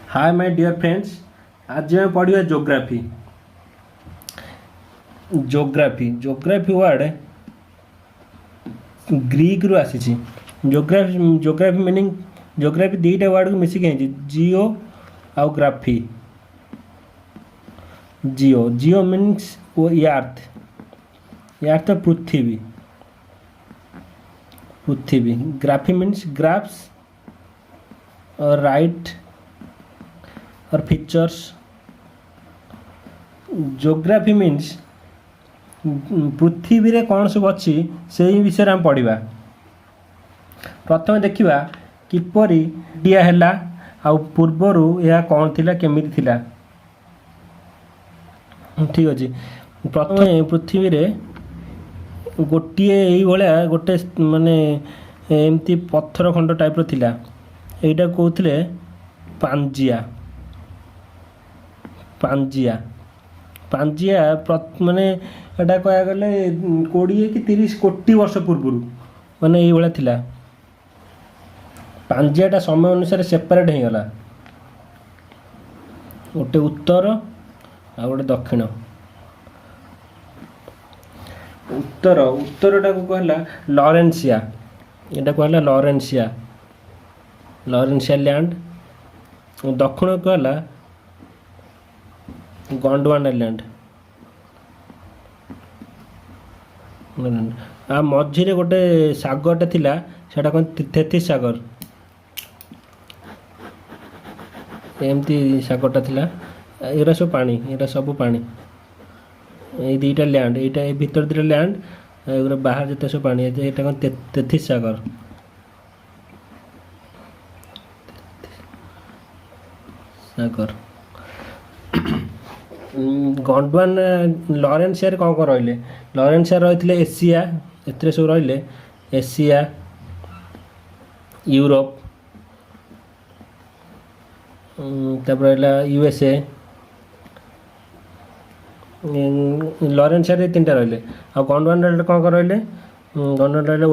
Hi my dear friends. आज मैं पढ़िया ज्योग्राफी। ज्योग्राफी वर्ड ग्रीक रु आसी। ज्योग्राफी मीनिंग ज्योग्राफी दुईटा वर्ड को मिसिक जिओ आउ ग्राफी। जिओ मीन्स वो अर्थ पृथ्वी। ग्राफी मीन्स ग्राफ्स और राइट और फीचर्स। ज्योग्राफी मीन्स पृथ्वी रे कौन सब अच्छी से विषय आम पढ़ा। प्रथम देखा किपर इंडिया है आ पूर्वर यह कौन थिला केमिति थिला। ठीक अच्छे। प्रथम पृथ्वी रे गोटे ये गोटे माने एमती पत्थर खंड टाइप थिला। एटा कहते पांजिया माने एटा कह गले 20 कि 30 कोटी वर्ष पूर्व माने ये थिला। पांजियाटा समय अनुसार सेपरेट हो गला। गोटे उत्तर आ गोटे दक्षिण। उत्तरटा को कहला लॉरेंसिया। एटा कहला लॉरेंसिया लैंड। दक्षिण कहला गोंडवाना लैंड। आ मझिरे गोटे सागरटा थिला सेटा कौन तेथिस सागर। एमती सागरटा थिला। एरा सब पानी ये दुईटा लैंड। ये भीतर दुईटा लैंड बाहर जिते सब पानी एटा कौन तेथिस सागर। गोंडवाना लॉरेंसिया कौन कौन रही। लॉरेंसिया रही एशिया। एथरे सब रही एशिया यूरोप तब रहा यूएसए। लॉरेंसिया तीन रही। आ गोंडवाना कौन कौन रही। गोंडवाना रही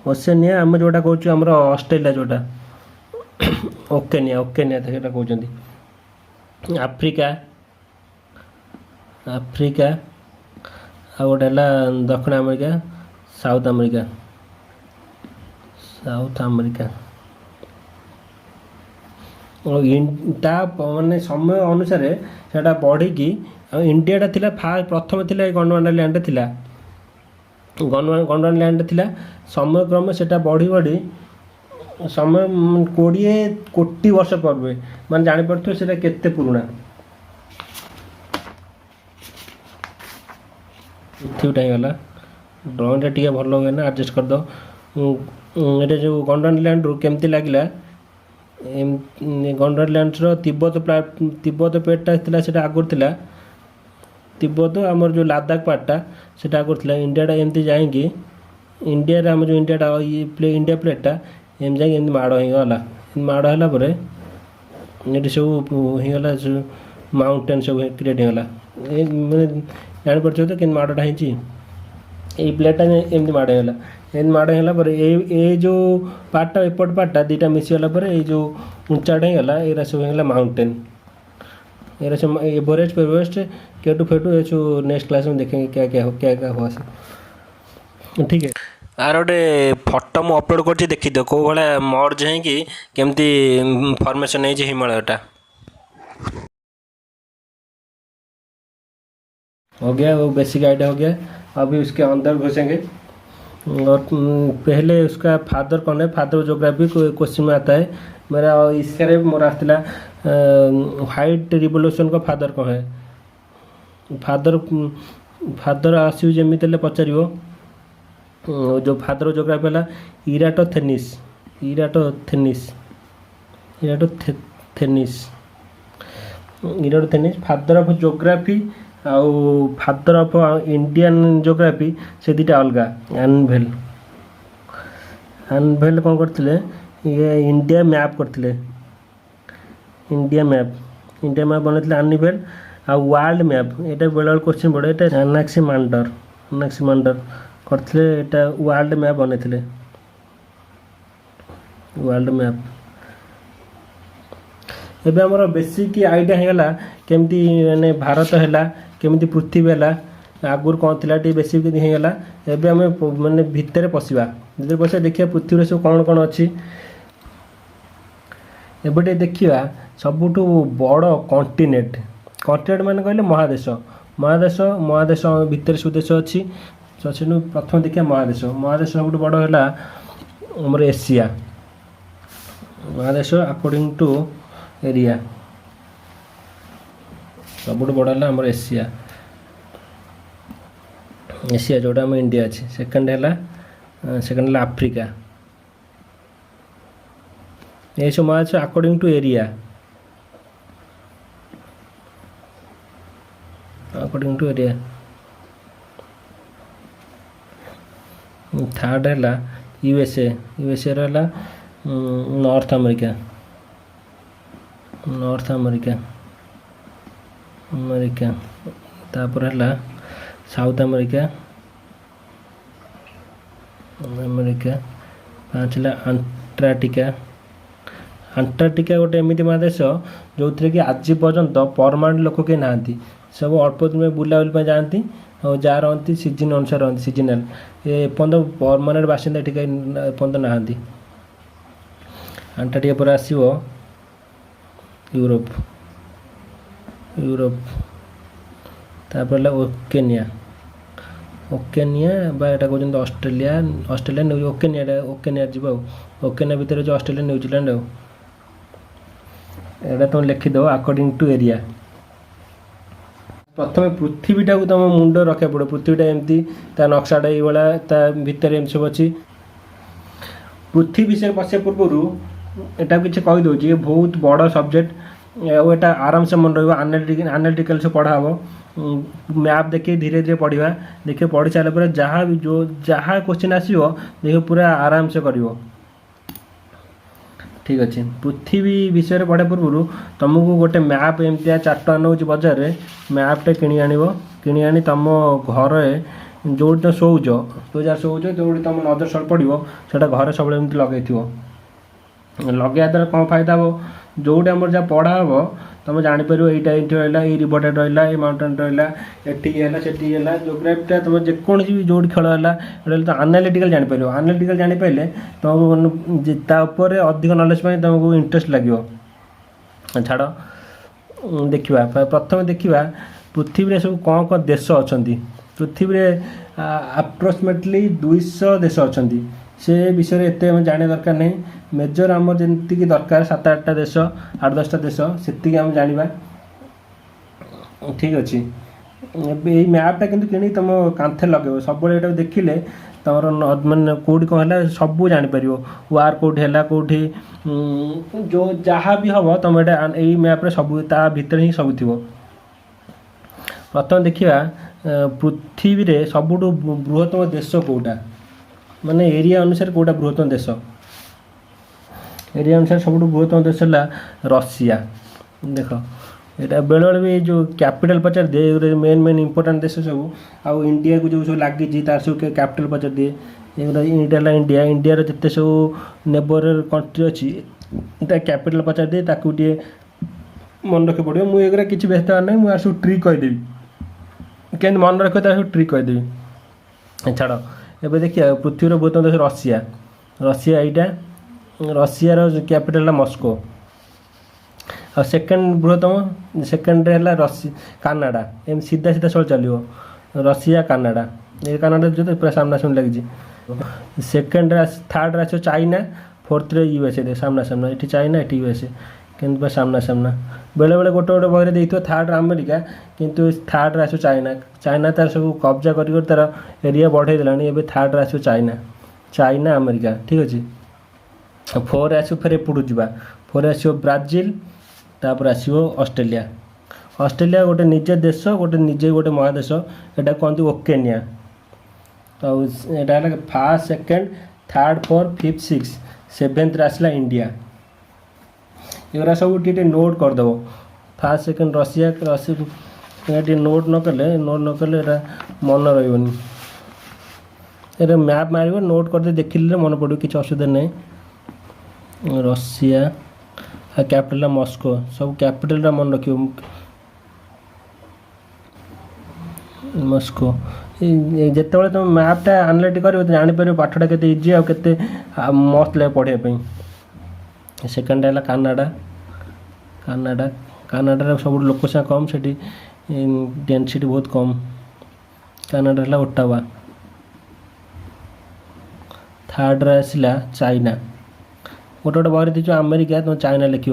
ओसेनिया आम जोटा कहूँ आम ऑस्ट्रेलिया जोटा ओकेनिया कहते। आफ्रिका आ गोटे दक्षिण अमेरिका साउथ अमेरिका माने समय अनुसार सेटा बढ़ी इंडियाटा थिला प्रथम थिला गोंडवाना लैंड थिला। गोंडवाना लैंड थिला। समय क्रम सेटा बढ़ी समय 20 कोटी वर्ष पूर्व मैंने जापर से केते पुराना। ठीक गला ड्रॉइंग टी भल हुए ना एडजस्ट कर दो। ये जो गोंडवाना लैंड रू केमती लगे गोंडवाना लैंड तिब्बत पेटा था आगुरी था। तिब्बत आमर जो लद्दाख पार्टा से आगुरी था। इंडियाटा एमती जाकि इंडिया आम जो इंडियाटा इंडिया प्लेटा एम जाए माड़ होगला। माड़ है ये सब होगला माउंटेन सब क्रिएट होगला। मैंने जापर तो कि माड़टा हो प्लेटा एमती माड़ होगला। एम माड़ होगा ये जो पार्टा एपट पार्टा दुईटा मिसीगला जो ऊंचाटा होगला ये सब होगला माउंटेन। ये सब एवरेस्ट फेवरेस्ट केटू फेटू ये सब नेक्स्ट क्लास में देखेंगे क्या हुआ से। ठीक है। आर गोटे फटो मु अपलोड कर देखी दियो कौ भाया मर्ज है कि केमती फॉर्मेशन है हिमालयटा। हो गया वो बेसिक आइडिया हो गया। अभी उसके अंदर घुसेंगे और पहले उसका फादर कौन है। फादर ज्योग्राफी क्वेश्चन में आता है मेरा। इसका मोर आसला व्हाइट रिवोल्यूशन का फादर कौन है। फादर आसू जमी पचार जो फादर ज्योग्राफी है इराटोथेनिस। फादर ऑफ ज्योग्राफी आउ फादर ऑफ इंडियन ज्योग्राफी से दुटा अलग। एनवेल कौन करते ये इंडिया मैप करते। इंडिया मैप बनते एनवेल आ वर्ल्ड मैप ये बेले क्वेश्चन पड़े। एनाक्सिमांडर करते वर्ल्ड मैप बनते। वर्ल्ड मैप एबे हमर बेसिक आइडिया हेगला केमती माने भारत हैला केमती पृथ्वी हैला आगुर कौन थिला टी बेसिक हेगला। एबे आम माने भितर पशिबा भितर पशिबा देखिया पृथ्वी सब कौन कौन अच्छी एबे देखिया सबुठु बड़ कॉन्टिनेंट कॉन्टिनेंट माने कहले महादेश महादेश महादेश भितर सुदेश अच्छी से प्रथम देखिए महादेश महादेश सब बड़ है आमर एशिया महादेश अकॉर्डिंग टू एरिया सब बड़ है आमर एशिया एशिया जोटा आम इंडिया अच्छे सेकेंड है आफ्रिका ये सब महादेश according to area according to area third है यूएसए यूएसए रहा north America north America America तापर है साउथ अमेरिका अमेरिका पाँच है अंटार्कटिका अंटार्कटिका गोटे एमती महादेश जो थे कि आज पर्यंत परमानेंट लोक कहीं ना सब अल्प दिन में बुलाबुली जाती और जहाँ रही सीजन अनुसार रही सीजनाल एपर्तंत परमानेंट बासिंदा ये एपर्तंत ना अंटार्कटिका पर आसो यूरोप यूरोप तापर ओकेनिया ओकेनिया यहाँ कहते ऑस्ट्रेलिया ऑस्ट्रेलिया न्यूज ओकेनिया ओकेनिया जीव ओकेनिया भितर जो ऑस्ट्रेलिया न्यूजीलैंड यहाँ तुम लिखिदेव अकॉर्डिंग टू एरिया प्रथम पृथ्वीटा को तुम मुंड रखा पड़ो पृथ्वीटा एमती ता नक्साटा ये भितर एम सब अच्छी पृथ्वी विषय पशा पूर्व एटा किसी कहीदे ये बहुत बड़ सब्जेक्ट और आराम से मन रहा आनालिटिकल से पढ़ा हम मैप देखिए धीरे धीरे पढ़ा देखिए पढ़ी सारे जहाँ भी जो जहाँ क्वेश्चन आसो देखिए पूरा आराम से कर ठीक अच्छे पृथ्वी विषय पढ़ा पूर्व तुमको गोटे मैप एमती 4 टका नौ बजार में मैपटे कि आनी तुम घर जो तुम शोच तो जहाँ शोच जो तुम नजर सब पड़ो से घर सब लगे लगे द्वारा कौन फायदा हम जोटे आम जहाँ पढ़ा हम तुम जापर यहाँ रहा ये रिवरटा रहा ये माउंटेन रहा है जोग्राफीटा तुम जेकोसी भी जो खेल है तो आनालिटिकल जापर आनालिटिकल जापर तुमको अधिक नॉलेज तुमको इंटरेस्ट लगे छाड़ देखा प्रथम देखा पृथ्वी सब कौन कौन देश अच्छा पृथ्वी अप्रोक्सीमेटली 200 देश अच्छा से विषय एत जाने दरकार नहीं मेजर आमर जमीक दरकार 7-8टा देश 8-10टा देश से आम जाना ठीक अच्छे ये मैपटा कि तुम कांथे लगे सब ये देखिले तुम मानने कौटी कौन है सब जापर वार कौटी है कौटी जो जहाँ भी हम तुम ये मैप्रे सब ता भीतर ही सब थी प्रथम देखा पृथ्वी रे सबुठ बृहत्तम देश कौटा माने एरिया अनुसार कौटा बृहत्तम देश एरिया अनुसार सब बृहत्तम देश है रशिया देख यहाँ बेले बेले भी जो कैपिटल पचार दिए मेन मेन इंपोर्टाट देश सब आउ इंडिया को जो सब लगी तार सब कैपिटल पचार दिए इंडिया इंडिया इंडिया जिते सब नेबर कंट्री अच्छी कैपिटल पचार दिए ताकू टे मन रखी पड़ो मुझे किसी व्यस्त ना मुझे सब ट्रिक कहीदेवी के मन रख सब ट्रिक कहीदेवी छाड़ एवं देखिए पृथ्वीर बृहत्तम देश रशिया रशिया यहाँ रशियार कैपिटल है मस्को और सेकेंड बृहत्तम सेकेंड है कानाडा एम सीधा सीधा सब चलो रशिया कानाडा ये कानाडा जो तो पूरा सामना सामने लगी सेकेंड थर्ड आसो चाइना फोर्थ यूएसए सामना सामना ये चाइना ये यूएसए कि सामना सामना बेले बेले गोटे गोटे बहरे देखिए थर्ड अमेरिका किंतु थर्ड आसो चाइना चाइना तार सब कब्जा कर तार एरिया बढ़े देलानी एबे थर्ड आसो चाइना चाइना अमेरिका ठीक अच्छे फोर आसो फिर एपटू जा फोर आसो ब्राजिल तापर आसो ऑस्ट्रेलिया ऑस्ट्रेलिया गोटे निजे देश गोटे निजे गोटे महादेश यहाँ कहते ओकेनिया तो यहाँ first second third fourth fifth six seventh आसला इंडिया ये सब टे नोट करदेव first second Russia Russia note न कले मन रही ये मैप मार नोट करदे देखिले मन पड़ो किसी असुविधा नहीं रशिया कैपिटल मस्को सब कैपिटल मन रख मस्को जिते तुम मैपटा आनालाइज कर जापर पाठटा के इजी आते मस्त लगे पढ़ाई। सेकेंड है कानाडा कानाडा कानाडा सब लोक संख्या कम से डेनसीटी बहुत कम। कानाडा है ओटावा। थर्ड आसला चाइना गोटे गोटे बहर देखो अमेरिका तुम चाइना लिख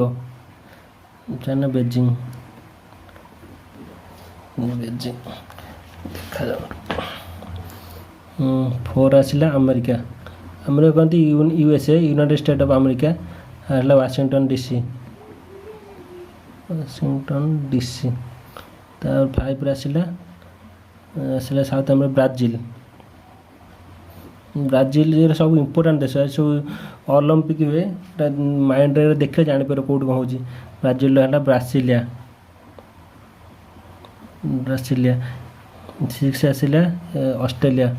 चाइना बेजिंग बेजिंग देखा फोर आसला अमेरिका अमेरिका कहते USA United State of America है Washington DC Washington DC. Five आसला आसला साउथ अमेरिका ब्राजिल ब्राजिल सब इम्पोर्टाट देश सब ओलंपिक हुए माइंड रे देखे जापर कौट कौन हो। ब्राजिल है ब्रासिलिया ब्रासिलिया। सिक्स आसला ऑस्ट्रेलिया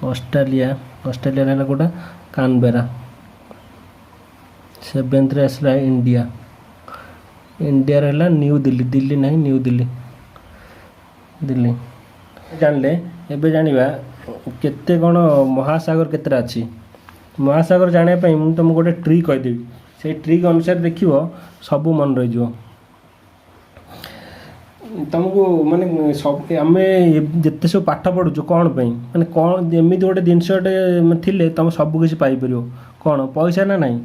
ऑस्ट्रेलिया ऑस्ट्रेलिया है कौटा कानबेरा। सेवेन्थ आसला इंडिया इंडिया है न्यू दिल्ली दिल्ली नहीं न्यू दिल्ली दिल्ली। जानले एबे जानिबा केते कौन महासागर केतरा अच्छी महासागर जानापी मुझे तुमको गोटे ट्रिक कहीदेवी से ट्रिक अनुसार देखिए सब मन रही तुमको माने सब आम जिते सब पाठ पढ़ुचु कौन पे माने कौन एमती गोटे जिनसटे थिले तुम सबकि पाइपर कौन पैसा ना नहीं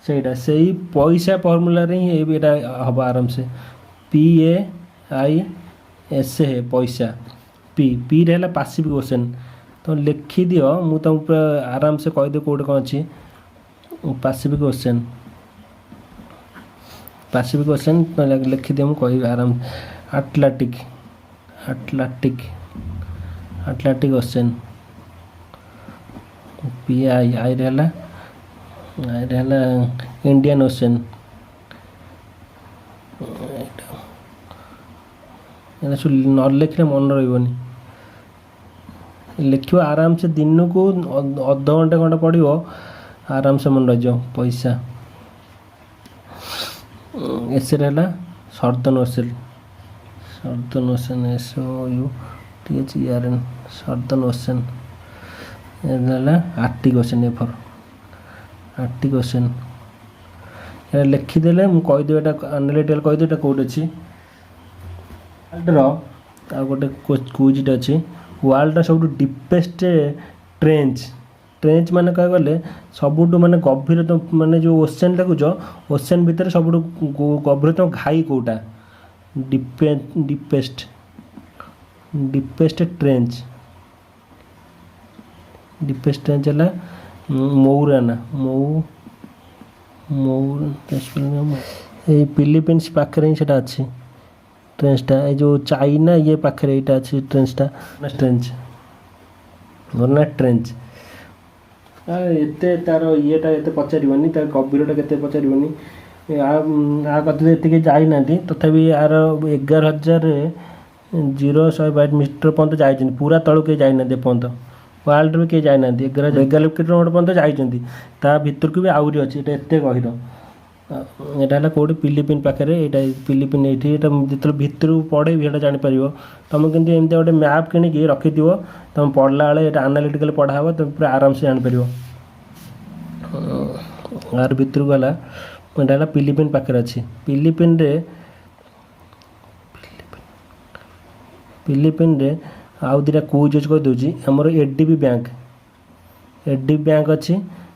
सेटा से पैसा फर्मूला ही हम आराम से PAISA है पैसा पी रे पैसिफिक ओशन तो लिखी दियो मु तुमको आराम से कहीदे कौटे कौन अच्छी पैसिफिक ओशन लिखी दियो मुझे कह आराम Atlantic Atlantic Atlantic ocean PI रे इंडियन ओशन न लिखले मन रही लिख आराम से दिन को अध घंटे घंटे पढ़ो आराम से मन रही पैसा। एस है Southern Ocean SOUTHERN Southern Ocean Arctic Ocean एफर आर्टिक ओशन लिखिदेले मुझे कहीदेवी एनालिटिकल कहीदेवी कौट अच्छी वर्ल्ड आ गोटे क्विजटे अच्छी वर्ल्ड सब डीपेस्ट ट्रेंच माने कह गले सबुठ माने गभीरतम माने जो ओशन देखुच ओशन भितर सब गभीरतम घाई कौटा डीपेस्ट ट्रेंच है मौराना फिलीपींस पाखे ही सेटा अच्छी ट्रेंचटा ये जो चाइना ये पाखे यहाँ अच्छी ट्रेंचटा ट्रेंच मोरना ट्रेंच एते तार येटा एते पचारनी तार गभीरटा के पचारनी आ कथि ये जाना तथापि यार 11,022 मीटर पर्यंत जाइए पूरा तलू के जाना पर्यंत वर्ल्ड भी किए जाना 11 किलोमीटर पर्यंत जाइए ता भितर को भी आहरी अच्छी एत गहीर यहाँ कौटे फिलीपीन पाखे यहाँ फिलीपीन ये जो भितर पढ़े भी जापर तुम कि एमती गोटे मैप कि रखि तुम पढ़ला बेले यहाँ आनालिटिकल पढ़ा तुम पूरा आराम से जापर यार भितर गला यहाँ फिलीपीन पाखे अच्छी फिलीपीन रे आउ दुटा क्विज अच्छी कहीदे आमर ADB बैंक अच्छी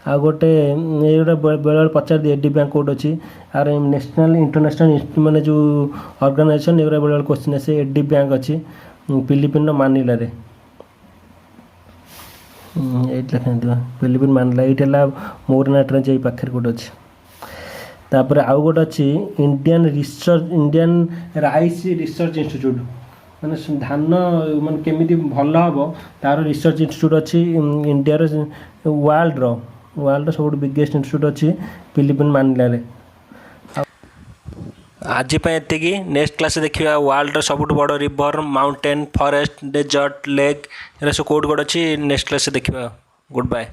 आ गोटे ये बेले पचार दिए ADB बैंक कौट अच्छी आर नेशनल इंटरनेशनल माने जो ऑर्गेनाइजेशन ये बेले क्वेश्चन आसे ADB बैंक अच्छी फिलीपीन मानिला रे ये लिखा फिलीपीन मानिला ये मोरना ट्रेंच ये पाखे कौट अच्छी तापर आउ गोटे अच्छी इंडियन राइस रिसर्च इंस्टीट्यूट माने धान माने केमिति भल हम तार रिसर्च इंस्टीट्यूट अच्छी इंडिया वर्ल्ड सब बिगेस्ट इंस्टीट्यूट अच्छी फिलीपीन मानिला रे। आज ये नेक्स्ट क्लास देखिए वर्ल्ड सब बड़ river mountain forest desert lake ये सब कौट कौट अच्छी नेक्स्ट क्लास देखिए। Good bye.